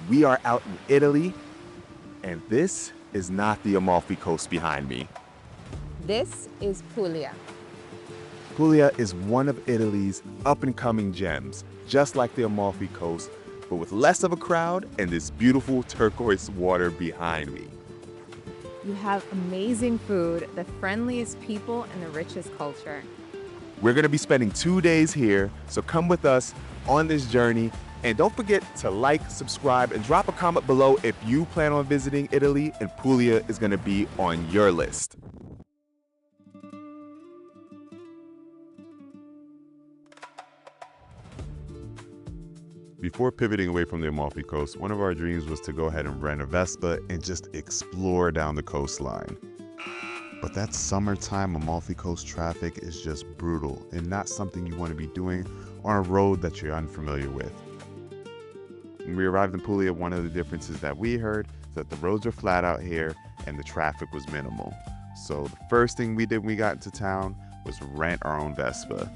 We are out in Italy, and this is not the Amalfi Coast behind me. This is Puglia. Puglia is one of Italy's up-and-coming gems, just like the Amalfi Coast, but with less of a crowd and this beautiful turquoise water behind me. You have amazing food, the friendliest people, and the richest culture. We're going to be spending 2 days here, so come with us on this journey. And don't forget to like, subscribe, and drop a comment below if you plan on visiting Italy and Puglia is going to be on your list. Before pivoting away from the Amalfi Coast, one of our dreams was to go ahead and rent a Vespa and just explore down the coastline. But that summertime Amalfi Coast traffic is just brutal and not something you want to be doing on a road that you're unfamiliar with. When we arrived in Puglia, one of the differences that we heard is that the roads are flat out here and the traffic was minimal. So the first thing we did when we got into town was rent our own Vespa.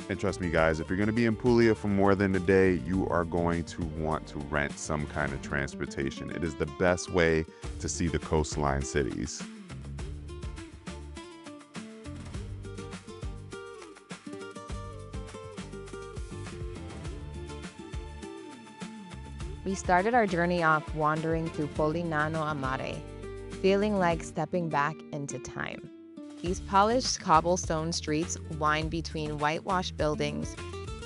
And trust me guys, if you're going to be in Puglia for more than a day, you are going to want to rent some kind of transportation. It is the best way to see the coastline cities. We started our journey off wandering through Polignano and Mare, feeling like stepping back into time. These polished cobblestone streets wind between whitewashed buildings,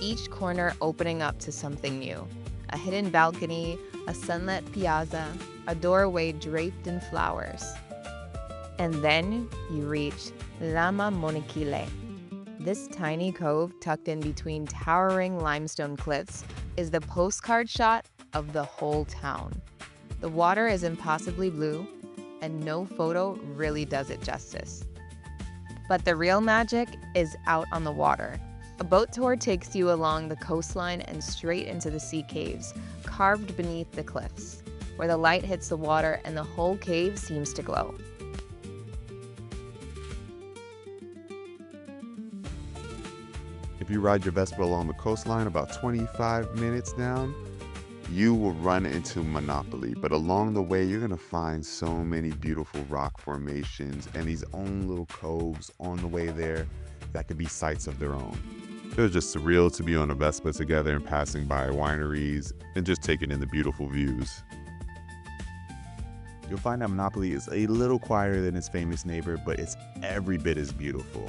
each corner opening up to something new. A hidden balcony, a sunlit piazza, a doorway draped in flowers. And then you reach Lama Monachile. This tiny cove tucked in between towering limestone cliffs is the postcard shot of the whole town. The water is impossibly blue, and no photo really does it justice. But the real magic is out on the water. A boat tour takes you along the coastline and straight into the sea caves, carved beneath the cliffs, where the light hits the water and the whole cave seems to glow. If you ride your Vespa along the coastline about 25 minutes down, you will run into Monopoli, but along the way you're going to find so many beautiful rock formations and these own little coves on the way there that could be sights of their own. It was just surreal to be on a Vespa together and passing by wineries and just taking in the beautiful views. You'll find that Monopoli is a little quieter than its famous neighbor, but it's every bit as beautiful.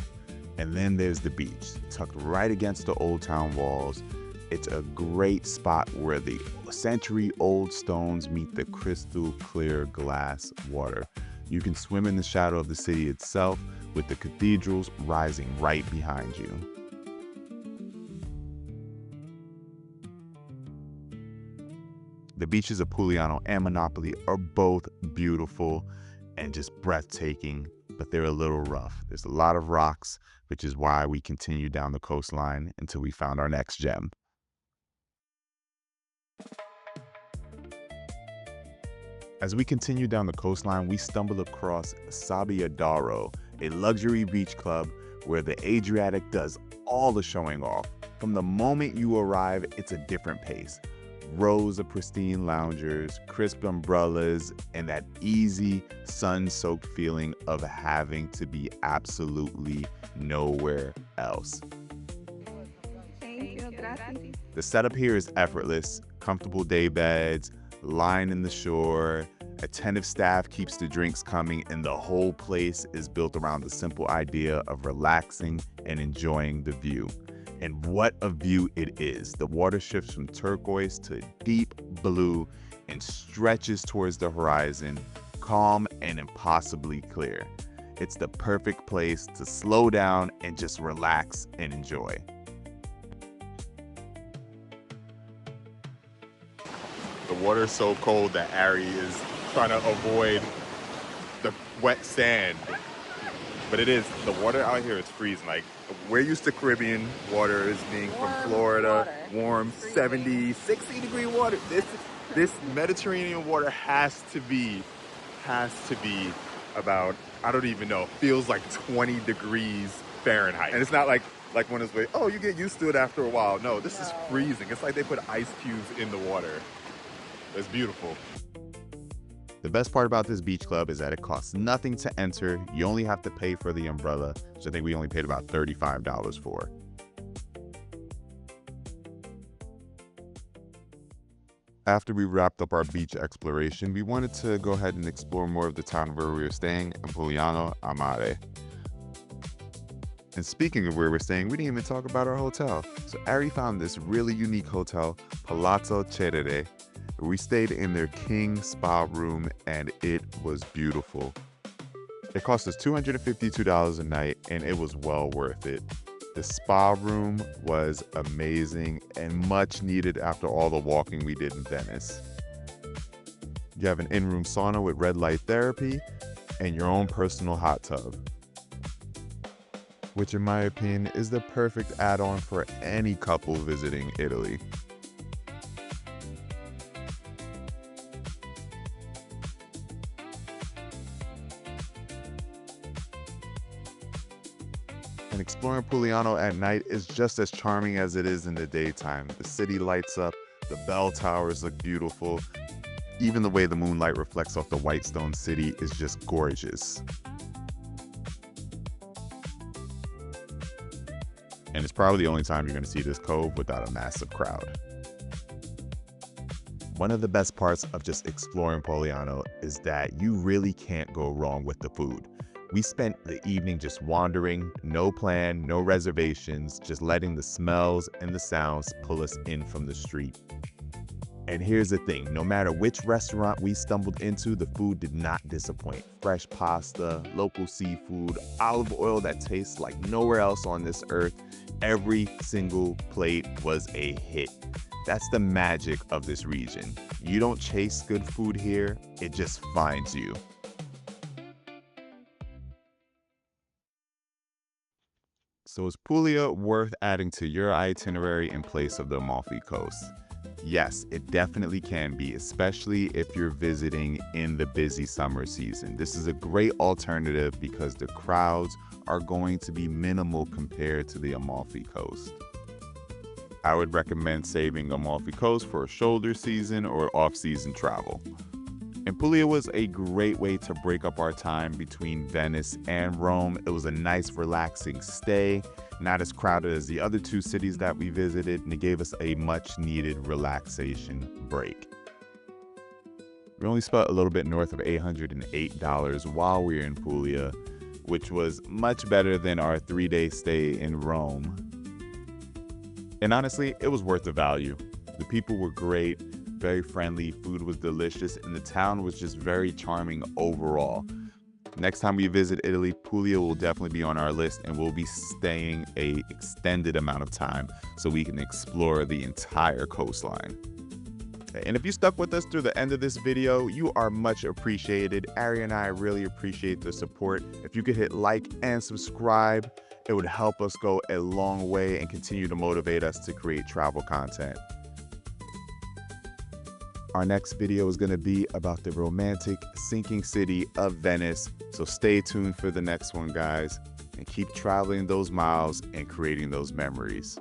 And then there's the beach, tucked right against the old town walls. It's a great spot where the century-old stones meet the crystal clear glass water. You can swim in the shadow of the city itself, with the cathedrals rising right behind you. The beaches of Polignano and Monopoli are both beautiful and just breathtaking, but they're a little rough. There's a lot of rocks, which is why we continued down the coastline until we found our next gem. As we continue down the coastline, we stumbled across Sabbiadoro, a luxury beach club where the Adriatic does all the showing off. From the moment you arrive, it's a different pace. Rows of pristine loungers, crisp umbrellas, and that easy, sun-soaked feeling of having to be absolutely nowhere else. Thank you, gracias. The setup here is effortless, comfortable day beds, line in the shore, attentive staff keeps the drinks coming, and the whole place is built around the simple idea of relaxing and enjoying the view. And what a view it is. The water shifts from turquoise to deep blue and stretches towards the horizon, calm and impossibly clear. It's the perfect place to slow down and just relax and enjoy. The water is so cold that Ari is trying to avoid the wet sand. But it is, the water out here is freezing. Like, we're used to Caribbean water as being from Florida, warm, 70, 60 degree water. This Mediterranean water has to be about, I don't even know, feels like 20 degrees Fahrenheit. And it's not like Like when it's like, oh, you get used to it after a while. No, this is No. freezing. It's like they put ice cubes in the water. It's beautiful. The best part about this beach club is that it costs nothing to enter. You only have to pay for the umbrella, which I think we only paid about $35 for. After we wrapped up our beach exploration, we wanted to go ahead and explore more of the town where we were staying in Polignano a Mare. And speaking of where we're staying, we didn't even talk about our hotel. So Ari found this really unique hotel, Palazzo Cerere. We stayed in their king spa room and it was beautiful. It cost us $252 a night and it was well worth it. The spa room was amazing and much needed after all the walking we did in Venice. You have an in-room sauna with red light therapy and your own personal hot tub, which in my opinion is the perfect add-on for any couple visiting Italy. And exploring Polignano at night is just as charming as it is in the daytime. The city lights up, the bell towers look beautiful. Even the way the moonlight reflects off the white stone city is just gorgeous. And it's probably the only time you're going to see this cove without a massive crowd. One of the best parts of just exploring Polignano is that you really can't go wrong with the food. We spent the evening just wandering, no plan, no reservations, just letting the smells and the sounds pull us in from the street. And here's the thing, no matter which restaurant we stumbled into, the food did not disappoint. Fresh pasta, local seafood, olive oil that tastes like nowhere else on this earth. Every single plate was a hit. That's the magic of this region. You don't chase good food here, it just finds you. So is Puglia worth adding to your itinerary in place of the Amalfi Coast? Yes, it definitely can be, especially if you're visiting in the busy summer season. This is a great alternative because the crowds are going to be minimal compared to the Amalfi Coast. I would recommend saving Amalfi Coast for a shoulder season or off-season travel. And Puglia was a great way to break up our time between Venice and Rome. It was a nice, relaxing stay, not as crowded as the other two cities that we visited, and it gave us a much-needed relaxation break. We only spent a little bit north of $808 while we were in Puglia, which was much better than our 3-day stay in Rome. And honestly, it was worth the value. The people were great, very friendly, food was delicious, and the town was just very charming overall. Next time we visit Italy, Puglia will definitely be on our list, and we'll be staying an extended amount of time so we can explore the entire coastline. And if you stuck with us through the end of this video, you are much appreciated. Ari and I really appreciate the support. If you could hit like and subscribe, it would help us go a long way and continue to motivate us to create travel content. Our next video is going to be about the romantic sinking city of Venice. So stay tuned for the next one, guys, and keep traveling those miles and creating those memories.